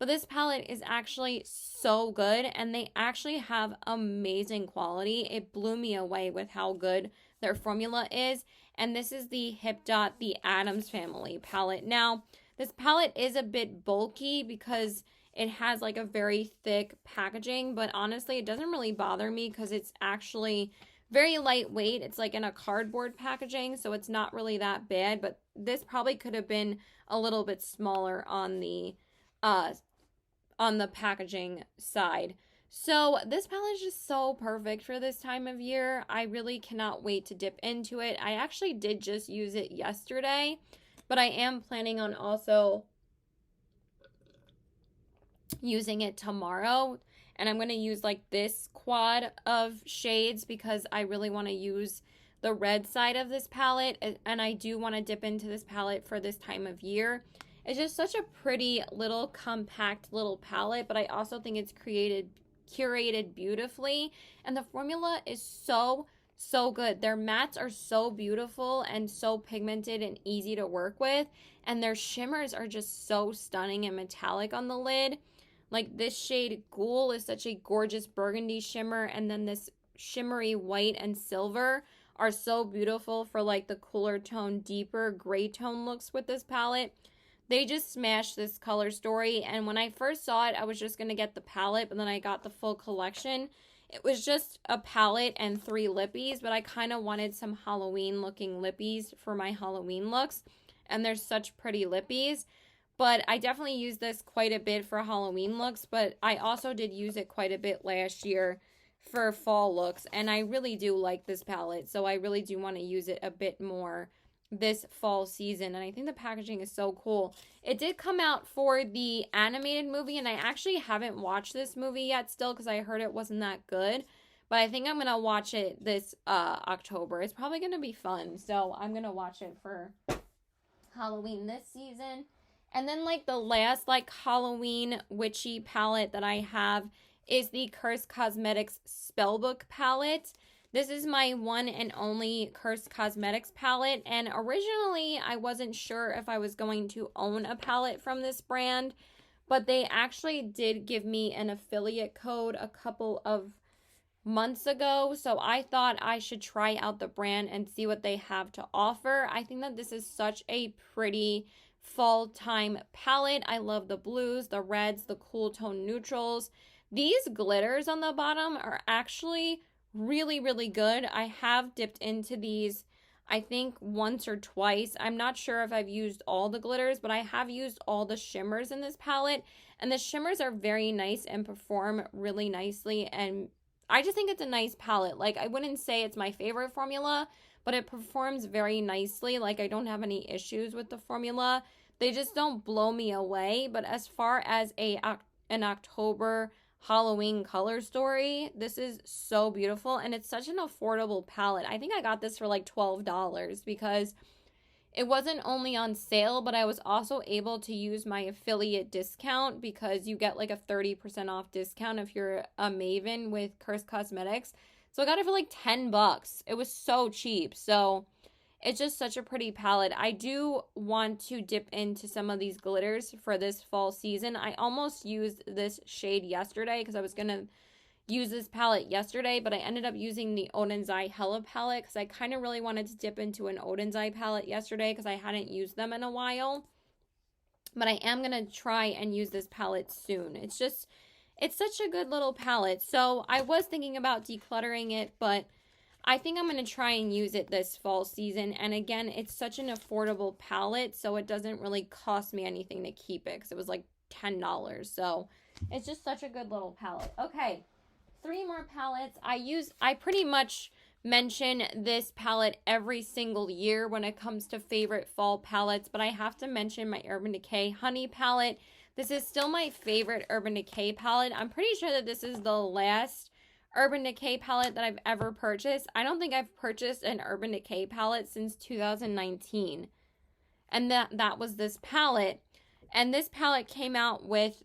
But this palette is actually so good, and they actually have amazing quality. It blew me away with how good their formula is. And this is the Hip Dot, the Addams Family palette. Now, this palette is a bit bulky because it has like a very thick packaging, but honestly, it doesn't really bother me because it's actually very lightweight. It's like in a cardboard packaging, so it's not really that bad, but this probably could have been a little bit smaller on the packaging side. So this palette is just so perfect for this time of year. I really cannot wait to dip into it. I actually did just use it yesterday, but I am planning on also using it tomorrow. And I'm going to use like this quad of shades because I really want to use the red side of this palette, and I do want to dip into this palette for this time of year. It's just such a pretty little compact little palette, but I also think it's curated beautifully, and the formula is so good. Their mattes are so beautiful and so pigmented and easy to work with, and their shimmers are just so stunning and metallic on the lid. Like this shade Ghoul is such a gorgeous burgundy shimmer, and then this shimmery white and silver are so beautiful for like the cooler tone, deeper gray tone looks with this palette. They just smashed this color story, and when I first saw it, I was just going to get the palette, but then I got the full collection. It was just a palette and 3 lippies, but I kind of wanted some Halloween looking lippies for my Halloween looks, and they're such pretty lippies. But I definitely used this quite a bit for Halloween looks, but I also did use it quite a bit last year for fall looks, and I really do like this palette, so I really do want to use it a bit more this fall season, and I think the packaging is so cool. It did come out for the animated movie, and I actually haven't watched this movie yet still because I heard it wasn't that good, but I think I'm gonna watch it this October. It's probably gonna be fun, so I'm gonna watch it for Halloween this season. And then like the last like Halloween witchy palette that I have is the Curse Cosmetics Spellbook palette. This is my one and only Curse Cosmetics palette, and originally I wasn't sure if I was going to own a palette from this brand, but they actually did give me an affiliate code a couple of months ago, so I thought I should try out the brand and see what they have to offer. I think that this is such a pretty fall time palette. I love the blues, the reds, the cool tone neutrals. These glitters on the bottom are actually really good. I have dipped into these I think once or twice. I'm not sure if I've used all the glitters, but I have used all the shimmers in this palette, and the shimmers are very nice and perform really nicely, and I just think it's a nice palette. Like, I wouldn't say it's my favorite formula, but it performs very nicely. Like, I don't have any issues with the formula. They just don't blow me away, but as far as an October Halloween color story, this is so beautiful, and it's such an affordable palette. I think I got this for like $12 because it wasn't only on sale, but I was also able to use my affiliate discount because you get like a 30% off discount if you're a Maven with Curse Cosmetics. So I got it for like 10 bucks. It was so cheap. So it's just such a pretty palette. I do want to dip into some of these glitters for this fall season. I almost used this shade yesterday because I was going to use this palette yesterday, but I ended up using the Oden's Eye Hella palette because I kind of really wanted to dip into an Oden's Eye palette yesterday because I hadn't used them in a while. But I am going to try and use this palette soon. It's such a good little palette. So I was thinking about decluttering it, but I think I'm going to try and use it this fall season. And again, it's such an affordable palette, so it doesn't really cost me anything to keep it because it was like $10. So it's just such a good little palette. Okay, 3 more palettes. I pretty much mention this palette every single year when it comes to favorite fall palettes, but I have to mention my Urban Decay Honey palette. This is still my favorite Urban Decay palette. I'm pretty sure that this is the last Urban Decay palette that I've ever purchased. I don't think I've purchased an Urban Decay palette since 2019. And that was this palette. And this palette came out with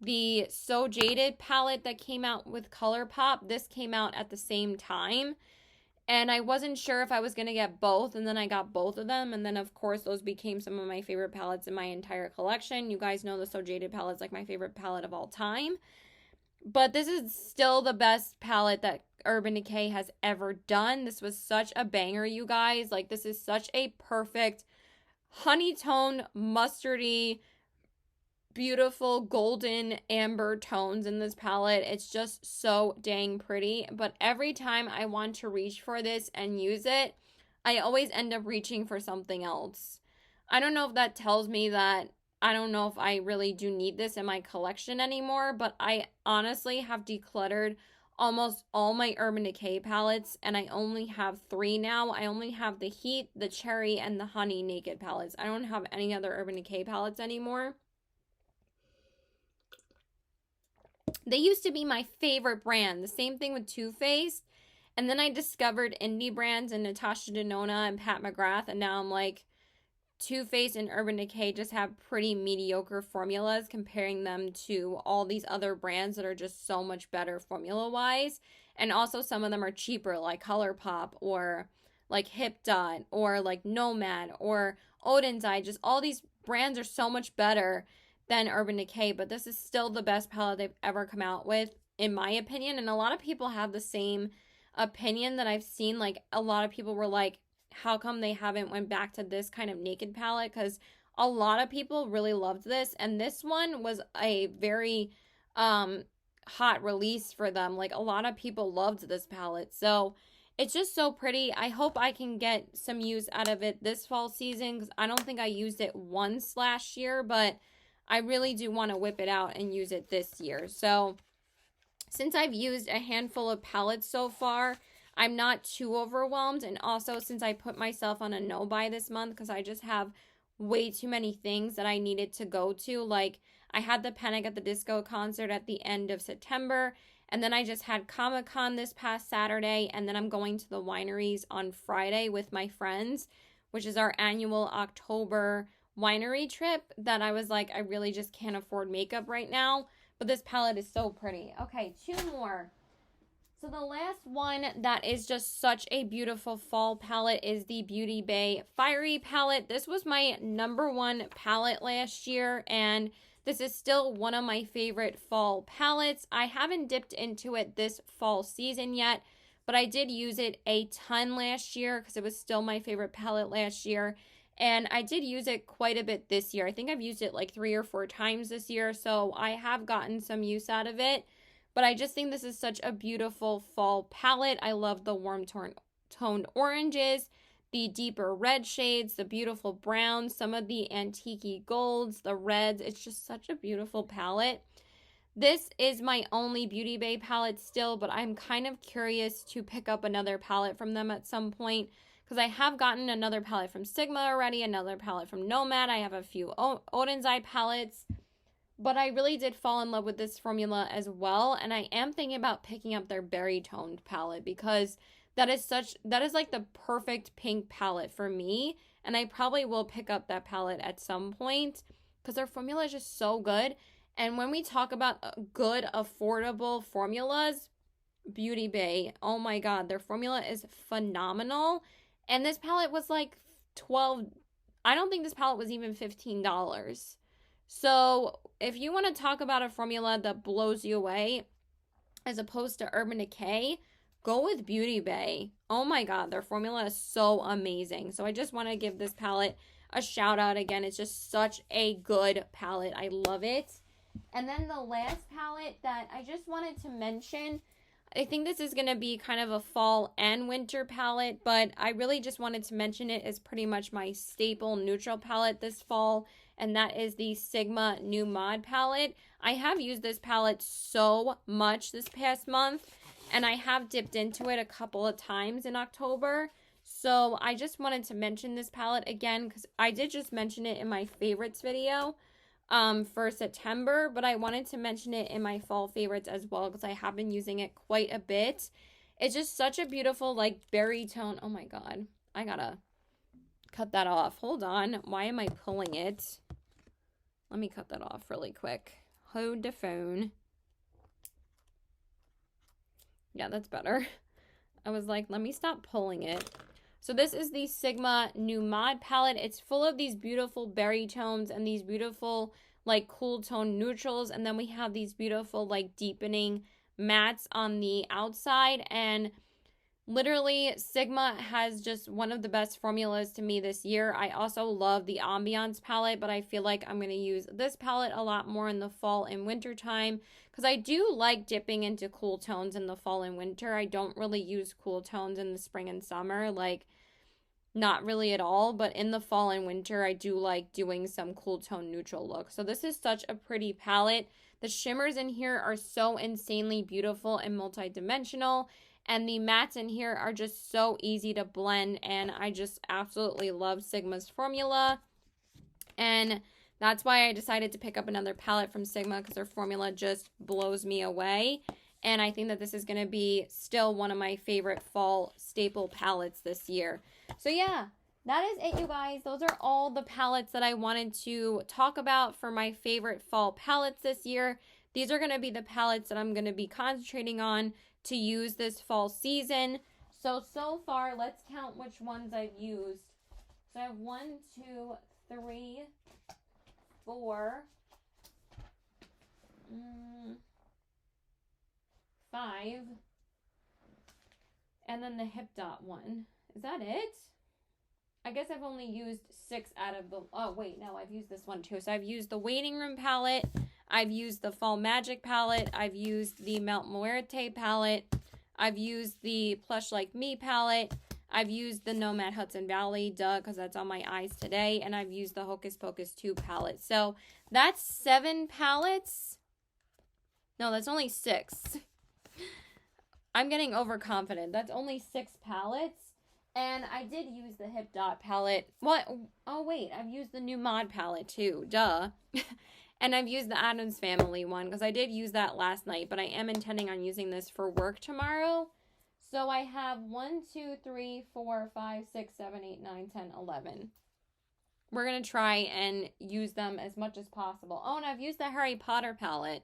the So Jaded palette that came out with ColourPop. This came out at the same time. And I wasn't sure if I was going to get both, and then I got both of them. And then, of course, those became some of my favorite palettes in my entire collection. You guys know the So Jaded palette is like my favorite palette of all time. But this is still the best palette that Urban Decay has ever done. This was such a banger, you guys. Like, this is such a perfect honey tone, mustardy, beautiful golden amber tones in this palette. It's just so dang pretty. But every time I want to reach for this and use it, I always end up reaching for something else. I don't know if that tells me that I don't know if I really do need this in my collection anymore, but I honestly have decluttered almost all my Urban Decay palettes, and I only have 3 now. I only have the Heat, the Cherry, and the Honey Naked palettes. I don't have any other Urban Decay palettes anymore. They used to be my favorite brand. The same thing with Too Faced. And then I discovered indie brands and Natasha Denona and Pat McGrath, and now I'm like, Too Faced and Urban Decay just have pretty mediocre formulas comparing them to all these other brands that are just so much better formula-wise. And also some of them are cheaper, like ColourPop or like Hip Dot or like Nomad or Odin's Eye. Just all these brands are so much better than Urban Decay, but this is still the best palette they've ever come out with, in my opinion. And a lot of people have the same opinion that I've seen. Like, a lot of people were like, how come they haven't went back to this kind of naked palette? Because a lot of people really loved this, and this one was a very hot release for them. Like, a lot of people loved this palette, so it's just so pretty. I hope I can get some use out of it this fall season, because I don't think I used it once last year, but I really do want to whip it out and use it this year. So since I've used a handful of palettes so far, I'm not too overwhelmed. And also, since I put myself on a no-buy this month because I just have way too many things that I needed to go to. Like, I had the Panic at the Disco concert at the end of September, and then I just had Comic-Con this past Saturday, and then I'm going to the wineries on Friday with my friends, which is our annual October winery trip that I was like, I really just can't afford makeup right now. But this palette is so pretty. Okay, 2 more. So the last one that is just such a beautiful fall palette is the Beauty Bay Fiery palette. This was my #1 palette last year, and this is still one of my favorite fall palettes. I haven't dipped into it this fall season yet, but I did use it a ton last year because it was still my favorite palette last year. And I did use it quite a bit this year. I think I've used it like 3 or 4 times this year, so I have gotten some use out of it. But I just think this is such a beautiful fall palette. I love the warm toned oranges, the deeper red shades, the beautiful browns, some of the antique golds, the reds. It's just such a beautiful palette. This is my only Beauty Bay palette still, but I'm kind of curious to pick up another palette from them at some point, because I have gotten another palette from Sigma already, another palette from Nomad. I have a few Odin's Eye palettes. But I really did fall in love with this formula as well, and I am thinking about picking up their berry toned palette, because that is like the perfect pink palette for me, and I probably will pick up that palette at some point because their formula is just so good. And when we talk about good affordable formulas, Beauty Bay, oh my god, their formula is phenomenal. And this palette was like $12. I don't think this palette was even $15. So if you want to talk about a formula that blows you away as opposed to Urban Decay, go with Beauty Bay. Oh my god, their formula is so amazing. So I just want to give this palette a shout out again. It's just such a good palette. I love it. And then the last palette that I just wanted to mention, I think this is going to be kind of a fall and winter palette, but I really just wanted to mention it as pretty much my staple neutral palette this fall, and that is the Sigma New Mod palette. I have used this palette so much this past month, and I have dipped into it a couple of times in October, so I just wanted to mention this palette again because I did just mention it in my favorites video for September, but I wanted to mention it in my fall favorites as well because I have been using it quite a bit. It's just such a beautiful like berry tone. Oh my god, I gotta cut that off. Hold on, why am I pulling it? Let me cut that off really quick. Hold the phone. Yeah, that's better. I was like, let me stop pulling it. So this is the Sigma New Mod palette. It's full of these beautiful berry tones and these beautiful like cool tone neutrals. And then we have these beautiful like deepening mattes on the outside. And literally Sigma has just one of the best formulas to me this year. I also love the Ambiance palette, but I feel like I'm going to use this palette a lot more in the fall and winter time because I do like dipping into cool tones in the fall and winter. I don't really use cool tones in the spring and summer, like not really at all, but in the fall and winter I do like doing some cool tone neutral look. So this is such a pretty palette. The shimmers in here are so insanely beautiful and multi-dimensional. And the mattes in here are just so easy to blend, and I just absolutely love Sigma's formula. And that's why I decided to pick up another palette from Sigma because their formula just blows me away. And I think that this is going to be still one of my favorite fall staple palettes this year. So yeah, that is it, you guys. Those are all the palettes that I wanted to talk about for my favorite fall palettes this year. These are going to be the palettes that I'm going to be concentrating on to use this fall season. So far, let's count which ones I've used. So I have 1, 2, 3, 4, 5, and then the Hip Dot one. Is that it? I guess I've only used 6 out of the, oh wait, no, I've used this one too. So I've used the Waiting Room palette, I've used the Fall Magic palette, I've used the Melt Muerte palette, I've used the Plush Like Me palette, I've used the Nomad Hudson Valley, because that's on my eyes today, and I've used the Hocus Pocus 2 palette. So that's 7 palettes. No, that's only 6. I'm getting overconfident. That's only 6 palettes. And I did use the Hip Dot palette. What? Oh, wait. I've used the new Mod palette, too. Duh. And I've used the Addams Family one, because I did use that last night. But I am intending on using this for work tomorrow. So I have 1, 2, 3, 4, 5, 6, 7, 8, 9, 10, 11. We're going to try and use them as much as possible. Oh, and I've used the Harry Potter palette.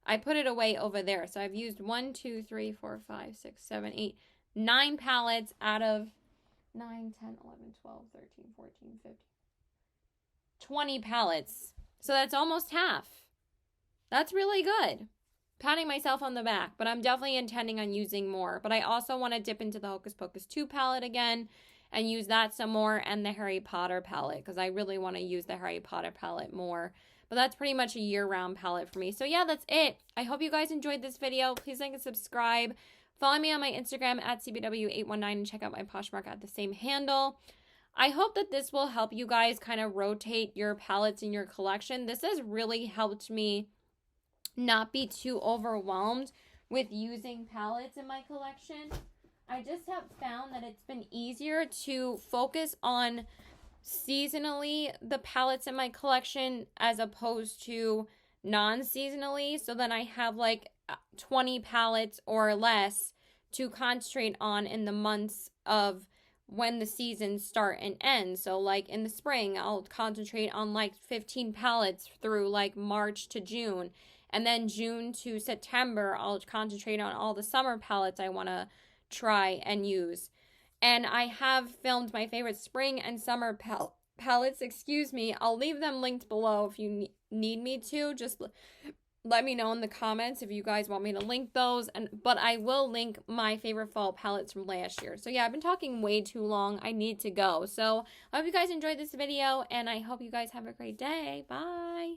I put it away over there. So I've used 1, 2, 3, 4, 5, 6, 7, 8, 9 palettes out of 9, 10, 11, 12, 13, 14, 15, 20 palettes. So that's almost half. That's really good. Patting myself on the back, but I'm definitely intending on using more. But I also want to dip into the Hocus Pocus 2 palette again and use that some more, and the Harry Potter palette, because I really want to use the Harry Potter palette more. But that's pretty much a year-round palette for me. So yeah, that's it. I hope you guys enjoyed this video. Please like and subscribe. Follow me on my Instagram at CBW819 and check out my Poshmark at the same handle. I hope that this will help you guys kind of rotate your palettes in your collection. This has really helped me not be too overwhelmed with using palettes in my collection. I just have found that it's been easier to focus on seasonally the palettes in my collection as opposed to non-seasonally, so then I have like 20 palettes or less to concentrate on in the months of when the seasons start and end. So like in the spring, I'll concentrate on like 15 palettes through like March to June. And then June to September, I'll concentrate on all the summer palettes I want to try and use. And I have filmed my favorite spring and summer palettes, excuse me. I'll leave them linked below if you need me to. Just let me know in the comments if you guys want me to link those. But I will link my favorite fall palettes from last year. So yeah, I've been talking way too long. I need to go. So I hope you guys enjoyed this video, and I hope you guys have a great day. Bye.